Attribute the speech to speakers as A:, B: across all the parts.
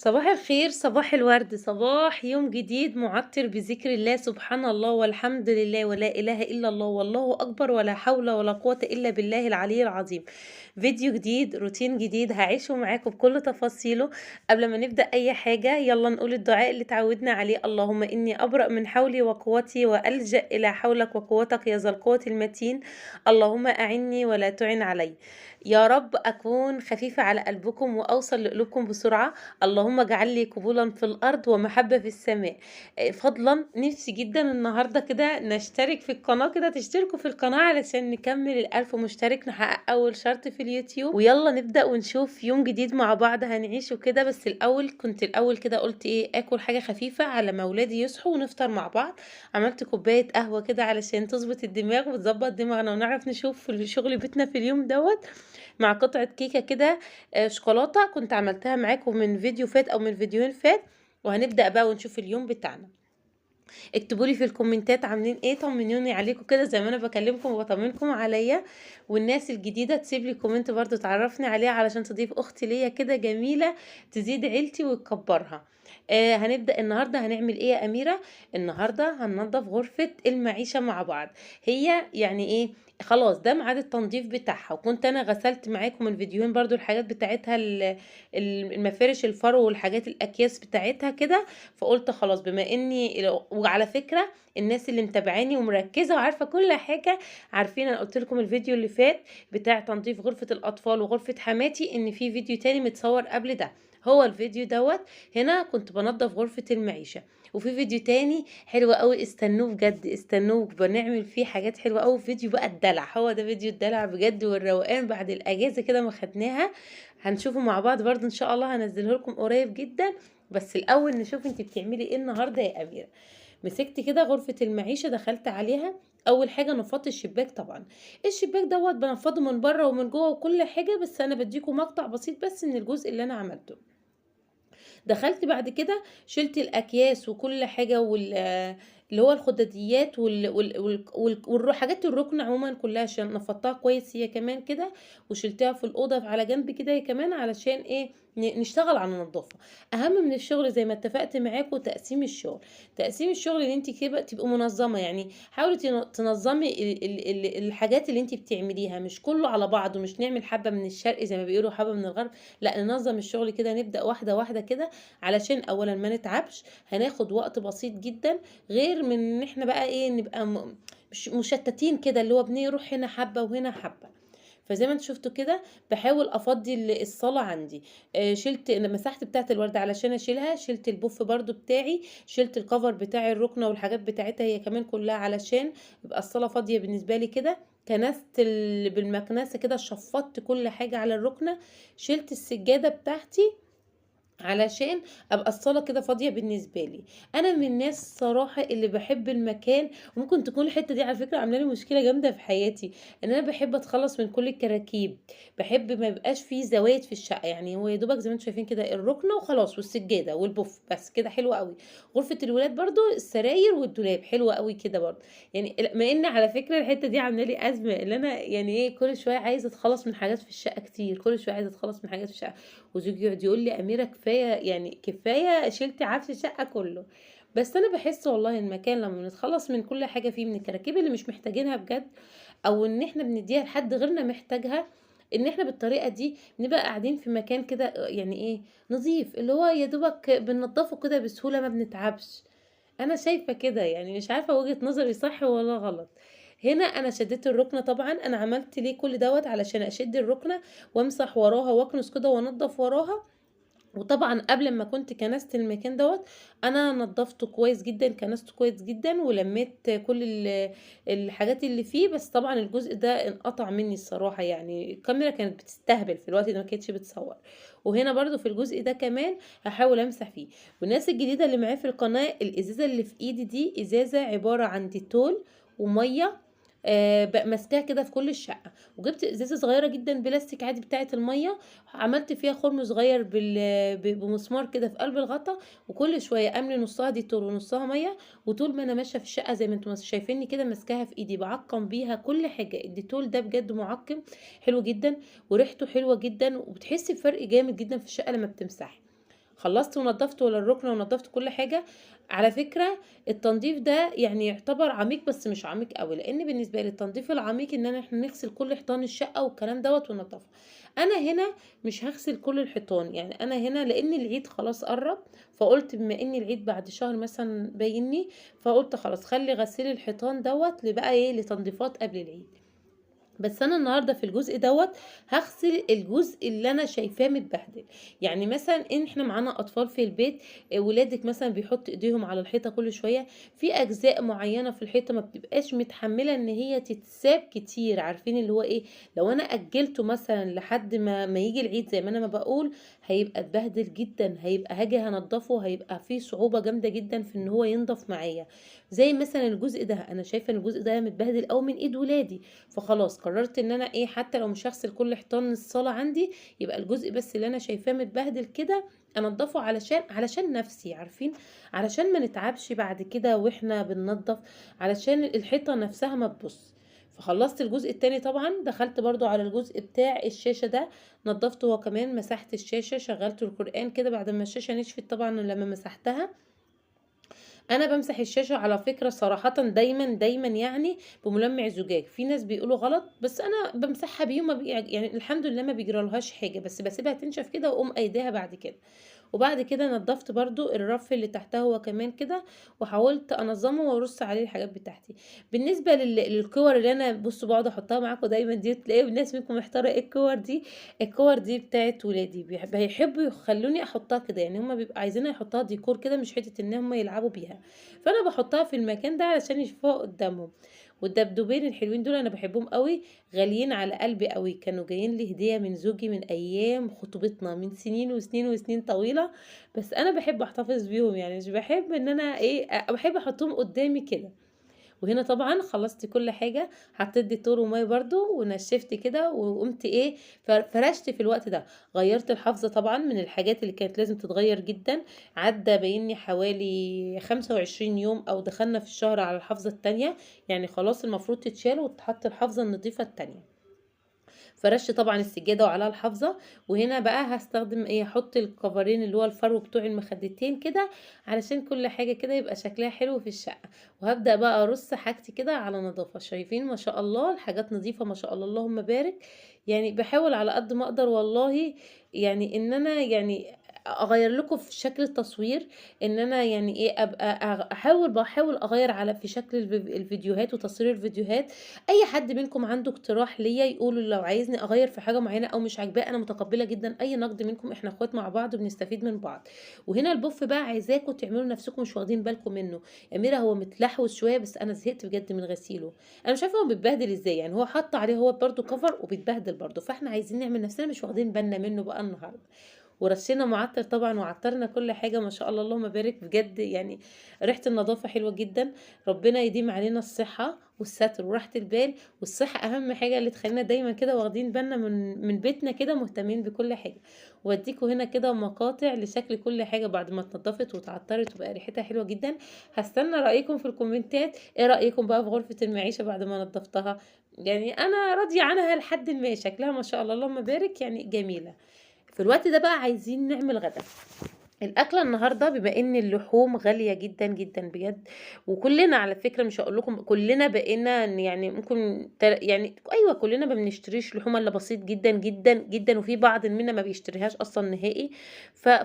A: صباح الخير، صباح الورد، صباح يوم جديد معطر بذكر الله. سبحان الله والحمد لله ولا إله إلا الله والله أكبر ولا حول ولا قوة إلا بالله العلي العظيم. فيديو جديد، روتين جديد هعيشه معاكم بكل تفاصيله. قبل ما نبدأ أي حاجة يلا نقول الدعاء اللي تعودنا عليه: اللهم إني أبرأ من حولي وقوتي وألجأ إلى حولك وقوتك يا ذا القوة المتين. اللهم أعني ولا تعن علي. يا رب أكون خفيفة على قلبكم وأوصل لقلوبكم بسرعة. اللهم اجعل لي قبولا في الأرض ومحبة في السماء. فضلا نفسي جدا النهاردة كده نشترك في القناة، كده تشتركوا في القناة علشان نكمل الألف مشترك، نحقق أول شرط في اليوتيوب. ويلا نبدأ ونشوف يوم جديد مع بعض هنعيشه كده. بس الأول كده قلت إيه، آكل حاجة خفيفة على ما ولادي يصحوا ونفطر مع بعض. عملت كوباية قهوة كده علشان تظبط الدماغ وتظبط دماغنا ونعرف نشوف في شغل بيتنا في اليوم دوت، مع قطعة كيكة كده شوكولاتة كنت عملتها معاكم من فيديو فات او من فيديوهين فات. وهنبدأ بقى ونشوف اليوم بتاعنا. اكتبوا لي في الكومنتات عاملين ايه، طمنوني عليكم كده زي ما انا بكلمكم وبطمنكم عليا. والناس الجديدة تسيب لي كومنت برضو تعرفني عليها علشان تضيف اختي ليا كده جميلة، تزيد عيلتي وتكبرها. هنبدأ النهاردة هنعمل ايه يا أميرة؟ النهاردة هننضف غرفة المعيشة مع بعض. هي يعني ايه، خلاص ده ميعاد التنظيف بتاعها. وكنت انا غسلت معاكم من فيديوهين برضو الحاجات بتاعتها، المفارش الفرو والحاجات الاكياس بتاعتها كده. فقلت خلاص بما اني، وعلى فكرة الناس اللي متابعاني ومركزة وعارفة كل حاجة عارفين، انا قلت لكم الفيديو اللي فات بتاع تنظيف غرفة الاطفال وغرفة حماتي ان في فيديو تاني متصور قبل ده. هو الفيديو دوت. هنا كنت بنظف غرفة المعيشة. وفي فيديو تاني حلو قوي، استنوه بجد استنوه، بنعمل فيه حاجات حلوة قوي. فيديو بقى الدلع، هو ده فيديو الدلع بجد والروقان بعد الاجازة كده ما خدناها. هنشوفه مع بعض برضو ان شاء الله، هنزله لكم قريب جدا. بس الاول نشوف انت بتعملي ايه النهارده يا اميره. مسكت كده غرفه المعيشه، دخلت عليها. اول حاجه نفضت الشباك طبعا. الشباك دوت بنفضه من بره ومن جوه وكل حاجه، بس انا بديكم مقطع بسيط بس من الجزء اللي انا عملته. دخلت بعد كده شلت الاكياس وكل حاجه اللي هو الخداديات والحاجات الركن عموما كلها، عشان نفضتها كويس هي كمان كده. وشلتها في الاوضه على جنب كده هي كمان، علشان ايه، نشتغل على النظافه. اهم من الشغل زي ما اتفقت معاكم تقسيم الشغل. تقسيم الشغل ان انت كده تبقى منظمه، يعني حاولي تنظمي الحاجات اللي انت بتعمليها، مش كله على بعضه، مش نعمل حبه من الشرق زي ما بيقولوا حبه من الغرب. لا، ننظم الشغل كده، نبدأ واحدة واحدة كده علشان اولا ما نتعبش. هناخد وقت بسيط جدا، غير من ان احنا بقى ايه نبقى مش مشتتين كده، اللي هو بنروح هنا حبة وهنا حبة. فزي ما انتوا شفتوا كده بحاول افضي الصاله عندي. شلت مسحت بتاعه الورد علشان اشيلها، شلت البوف برضو بتاعي، شلت الكفر بتاع الركنه والحاجات بتاعتها هي كمان كلها، علشان يبقى الصاله فاضيه بالنسبه لي كده. كنست بالمكنسه كده، شفطت كل حاجه على الركنه. شلت السجاده بتاعتي علشان ابقى الصاله كده فاضيه بالنسبه لي. انا من الناس صراحه اللي بحب المكان. وممكن تكون الحته دي على فكره عامله لي مشكله جامده في حياتي، ان انا بحب اتخلص من كل الكراكيب. بحب ما يبقاش فيه زوايد في الشقه، يعني هو يا دوبك زي ما انتم شايفين كده الركنه وخلاص والسجاده والبوف بس كده حلوه قوي. غرفه الولاد برضو السراير والدولاب حلوه قوي كده برضو. يعني ما ان على فكره الحته دي عامله لي ازمه، اللي انا يعني ايه كل شويه عايزه اتخلص من حاجات في الشقه كتير، كل شويه عايزه اتخلص من حاجات في الشقه. وزوجي يقعد يقول لي اميره كفايه، يعني كفايه شلتي عفش الشقه كله. بس انا بحس والله المكان لما بنتخلص من كل حاجه فيه من الكراكيب اللي مش محتاجينها بجد، او ان احنا بنديها لحد غيرنا محتاجها، ان احنا بالطريقه دي نبقى قاعدين في مكان كده يعني ايه نظيف، اللي هو يا دوبك بننضفه كده بسهوله ما بنتعبش. انا شايفه كده، يعني مش عارفه وجهه نظري صح ولا غلط. هنا انا شديت الركنه طبعا. انا عملت ليه كل دوت علشان اشد الركنه وامسح وراها واكنس كده وانضف وراها. وطبعا قبل ما كنت كنست المكان دوت، انا نضفته كويس جدا، كنسته كويس جدا ولميت كل الحاجات اللي فيه. بس طبعا الجزء ده انقطع مني الصراحة، يعني الكاميرا كانت بتستهبل في الوقت ده، ما كانتش بتصور. وهنا برضو في الجزء ده كمان هحاول امسح فيه. والناس الجديدة اللي معايا في القناة، الازازة اللي في ايدي دي ازازة عبارة عن ديتول ومية. بقى ماسكاها كده في كل الشقة. وجبت ازازة صغيرة جدا بلاستيك عادي بتاعة المية، عملت فيها خرم صغير بمسمار كده في قلب الغطا. وكل شويه املي نصها ديتول ونصها ميه. وطول ما انا ماشيه في الشقه زي ما انتم شايفيني كده ماسكاها في ايدي بعقم بيها كل حاجه. الديتول ده بجد معقم حلو جدا، وريحته حلوه جدا، وبتحسي بفرق جامد جدا في الشقه لما بتمسحي. خلصت ونضفت ولا الركن ونضفت كل حاجة. على فكرة التنظيف ده يعني يعتبر عميق بس مش عميق قوي، لان بالنسبة لي التنظيف العميق ان احنا نغسل كل حيطان الشقة والكلام دوت وننضفها. انا هنا مش هغسل كل الحيطان، يعني انا هنا لان العيد خلاص قرب، فقلت بما ان العيد بعد شهر مثلا بايني، فقلت خلاص خلي غسيل الحيطان دوت لبقى ايه لتنظيفات قبل العيد. بس انا النهارده في الجزء دوت هغسل الجزء اللي انا شايفاه متبهدل. يعني مثلا ان احنا معانا اطفال في البيت، ولادك مثلا بيحط ايديهم على الحيطه كل شويه، في اجزاء معينه في الحيطه ما بتبقاش متحمله ان هي تتساب كتير، عارفين اللي هو ايه، لو انا اجلته مثلا لحد ما يجي العيد زي ما انا ما بقول، هيبقى اتبهدل جدا، هيبقى هاجي هنضفه هيبقى فيه صعوبه جامده جدا في ان هو ينضف معايا. زي مثلا الجزء ده انا شايفه ان الجزء ده متبهدل او من ايد ولادي، فخلاص قررت ان انا ايه حتى لو مش هغسل كل حيطان الصاله عندي، يبقى الجزء بس اللي انا شايفاه متبهدل كده انضفه، علشان نفسي، عارفين، علشان ما نتعبش بعد كده واحنا بننضف، علشان الحيطه نفسها ما تبص. فخلصت الجزء التاني طبعا، دخلت برضو على الجزء بتاع الشاشة ده، نضفته هو كمان، مسحت الشاشة، شغلت القرآن كده بعد ما الشاشة نشفت طبعا لما مسحتها. انا بمسح الشاشه على فكره صراحه دايما يعني بملمع زجاج، في ناس بيقولوا غلط بس انا بمسحها بيه يعني الحمد لله ما بيجرالهاش حاجه، بس بسيبها تنشف كده واقوم ايديها بعد كده. وبعد كده نضفت برضو الرف اللي تحتها هو كمان كده، وحاولت انظمه وارص عليه الحاجات بتاعتي. بالنسبه للكور اللي انا بصوا بقعد احطها معاكم دايما دي، تلاقي الناس منكم محتاره ايه الكور دي. الكور دي بتاعت ولادي، بيحبوا يخلوني احطها كده، يعني هما بيبقوا عايزين يحطها ديكور كده، مش حته ان هما يلعبوا بيها، فانا بحطها في المكان ده علشان يشوفوها قدامهم. والدبدوبين الحلوين دول انا بحبهم قوي، غاليين على قلبي قوي، كانوا جايين لي هديه من زوجي من ايام خطوبتنا من سنين وسنين وسنين طويله، بس انا بحب احتفظ بيهم، يعني مش بحب ان انا ايه بحب احطهم قدامي كده. وهنا طبعا خلصت كل حاجة، حطيت ديتور وماي برضو ونشفت كده، وقمت ايه فرشت في الوقت ده. غيرت الحافظة طبعا من الحاجات اللي كانت لازم تتغير جدا، عدى بيني حوالي 25 يوم او دخلنا في الشهر على الحافظة التانية، يعني خلاص المفروض تتشال وتحط الحافظة النظيفة التانية. فرشت طبعا السجاده وعليها الحافظه. وهنا بقى هستخدم ايه، احط الكفرين اللي هو الفرو بتوع المخدتين كده، علشان كل حاجه كده يبقى شكلها حلو في الشقه. وهبدا بقى ارص حاجتي كده على نظافه، شايفين ما شاء الله الحاجات نظيفه ما شاء الله اللهم بارك. يعني بحاول على قد ما اقدر والله، يعني ان انا يعني اغير لكم في شكل التصوير، ان انا يعني ايه ابقى بحاول اغير على في شكل الفيديوهات وتصوير الفيديوهات. اي حد منكم عنده اقتراح ليا يقولوا، لو عايزني اغير في حاجه معينه او مش عاجباه انا متقبله جدا اي نقد منكم، احنا اخوات مع بعض وبنستفيد من بعض. وهنا البوف بقى عايزاكم تعملوا نفسكم مش واخدين بالكم منه. يا ميرا هو متلحوس شويه بس انا زهقت بجد من غسيله، انا مش عارفه هو بيتبهدل ازاي، يعني هو حط عليه هو برده كفر وبيتبهدل برده، فاحنا عايزين نعمل نفسنا مش واخدين بالنا منه بقى النهارده. ورشينا معطر طبعا وعطرنا كل حاجه ما شاء الله اللهم بارك بجد، يعني ريحه النظافه حلوه جدا. ربنا يديم علينا الصحه والستر وراحه البال، والصحه اهم حاجه اللي تخلينا دايما كده واخدين بالنا من بيتنا كده، مهتمين بكل حاجه. واديكوا هنا كده مقاطع لشكل كل حاجه بعد ما اتنضفت واتعطرت وبقى ريحتها حلوه جدا. هستنى رايكم في الكومنتات، ايه رايكم بقى في غرفه المعيشه بعد ما نضفتها؟ يعني انا راضيه عنها لحد ما شكلها ما شاء الله اللهم بارك يعني جميله. في الوقت ده بقى عايزين نعمل غدا. الأكلة النهاردة بما إن اللحوم غالية جدا جدا بجد، وكلنا على فكرة مش هقول لكم كلنا بقينا يعني ممكن يعني أيوة كلنا ما بنشتريش لحوم إلا بسيط جدا جدا جدا، وفي بعض منا ما بيشتريهاش أصلا نهائي.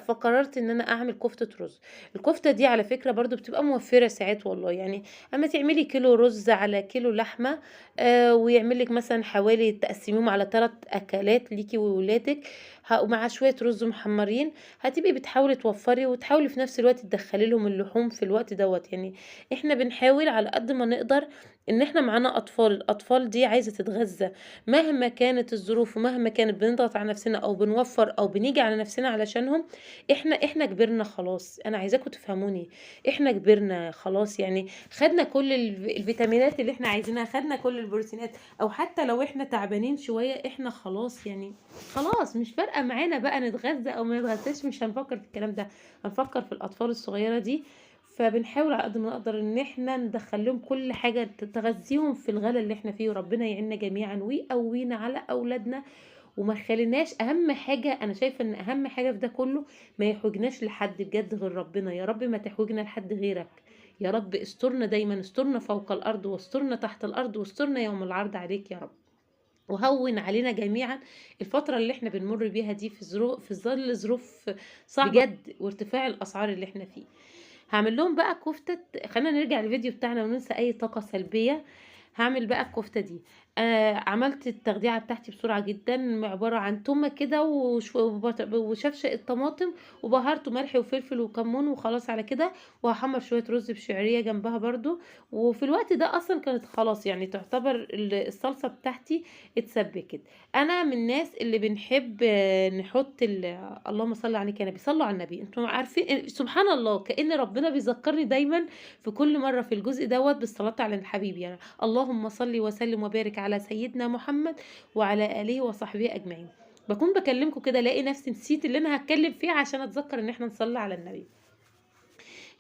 A: فقررت إن أنا أعمل كفتة رز. الكفتة دي على فكرة برضو بتبقى موفرة ساعات والله، يعني أما تعملي كيلو رز على كيلو لحمة، ويعملك مثلا حوالي تقسميهم على 3 أكلات ليكي وولادك، ومع شوية رز محمرين، هتبقي بتحاولي توفري وتحاولي في نفس الوقت تدخلي لهم اللحوم في الوقت دوت. يعني احنا بنحاول على قد ما نقدر، ان احنا معانا اطفال، الاطفال دي عايزه تتغذى مهما كانت الظروف ومهما كانت بنضغط على نفسنا او بنوفر او بنيجي على نفسنا علشانهم. احنا كبرنا خلاص، انا عايزاكم تفهموني، احنا كبرنا خلاص، يعني خدنا كل الفيتامينات اللي احنا عايزينها، خدنا كل البروتينات، او حتى لو احنا تعبانين شويه احنا خلاص يعني خلاص مش فارقه معانا بقى نتغذى او ما نتغذاش، مش هنفكر في الكلام ده، هنفكر في الاطفال الصغيره دي. فبنحاول على قد ما نقدر ان احنا ندخل لهم كل حاجه تغذيهم في الغلا اللي احنا فيه، وربنا يعيننا جميعا ويقوينا على اولادنا وما خليناش اهم حاجه، انا شايفه ان اهم حاجه في ده كله ما يحوجناش لحد بجد غير ربنا. يا رب ما تحوجنا لحد غيرك، يا رب استرنا دايما، استرنا فوق الارض واسترنا تحت الارض واسترنا يوم العرض عليك يا رب. وهون علينا جميعا الفترة اللي احنا بنمر بيها دي، في ظل ظروف صعبة بجد وارتفاع الأسعار اللي احنا فيه. هعمل لهم بقى كفتة. خلينا نرجع للفيديو بتاعنا وننسى أي طاقة سلبية. هعمل بقى الكفتة دي. عملت التخديعة بتاعتي بسرعة جدا، عبارة عن تومة كده وشفشق الطماطم، وبهارته ملح وفلفل وكمون، وخلاص على كده. وهحمر شوية رز بشعرية جنبها برضو. وفي الوقت ده أصلا كانت خلاص يعني تعتبر الصلصة بتاعتي اتسبكت. أنا من الناس اللي بنحب نحط اللهم صل عليك يا نبي، صلوا على النبي. انتوا عارفين سبحان الله كأن ربنا بيذكرني دايما في كل مرة في الجزء دوت بالصلاة على الحبيب، يعني اللهم صل وسلم وبارك على سيدنا محمد وعلى آله وصحبه أجمعين. بكون بكلمكم كده الاقي نفسي نسيت اللي انا هتكلم فيه عشان اتذكر ان احنا نصلي على النبي.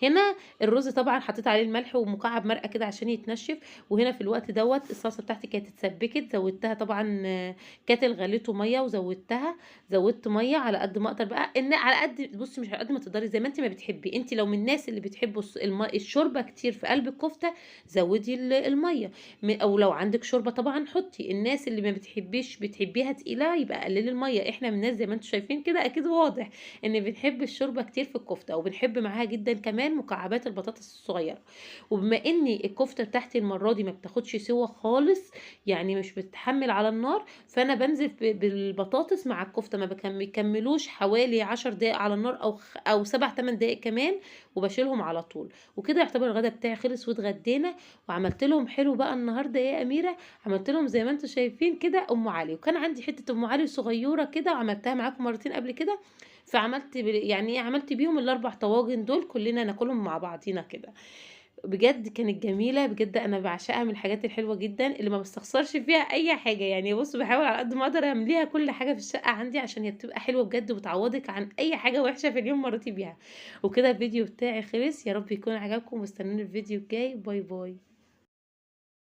A: هنا الرز طبعا حطيت عليه الملح ومكعب مرقه كده عشان يتنشف. وهنا في الوقت دوت الصلصه بتاعتي كانت اتسبكت، زودتها طبعا كاتل غليته ميه وزودتها. زودت ميه على قد ما اقدر بقى، ان على قد بصي مش على قد ما تقدري، زي ما انت ما بتحبي. انت لو من الناس اللي بتحبوا الشوربه كتير في قلب الكفته زودي الميه. او لو عندك شوربه طبعا حطي. الناس اللي ما بتحبيش بتحبيها تقيله يبقى قللي الميه. احنا من الناس زي ما انتم شايفين كده اكيد واضح ان بنحب الشوربه كتير في الكفته، وبنحب معاها جدا كمان مكعبات البطاطس الصغيره. وبما ان الكفته بتاعتي المره دي ما بتاخدش سوا خالص، يعني مش بتحمل على النار، فانا بنزل بالبطاطس مع الكفته، ما بيكملوش حوالي 10 دقايق على النار او 7 8 دقايق كمان، وبشيلهم على طول. وكده يعتبر الغدا بتاعي خلص واتغدينا. وعملت لهم حلو بقى النهارده ايه يا اميره، عملت لهم زي ما انتم شايفين كده ام علي. وكان عندي حته ام علي صغيره كده وعملتها معاكم مرتين قبل كده، فعملت يعني ايه، عملت بيهم الاربع طواجن دول كلنا ناكلهم مع بعضينا كده. بجد كانت جميله بجد، انا بعشقها من الحاجات الحلوه جدا اللي ما بستخسرش فيها اي حاجه. يعني بص بحاول على قد ما اقدر امليها كل حاجه في الشقه عندي عشان هي بتبقى حلوه بجد وبتعوضك عن اي حاجه وحشه في اليوم مريتي بيها. وكده الفيديو بتاعي خلص، يا رب يكون عجبكم واستنوني الفيديو الجاي. باي باي.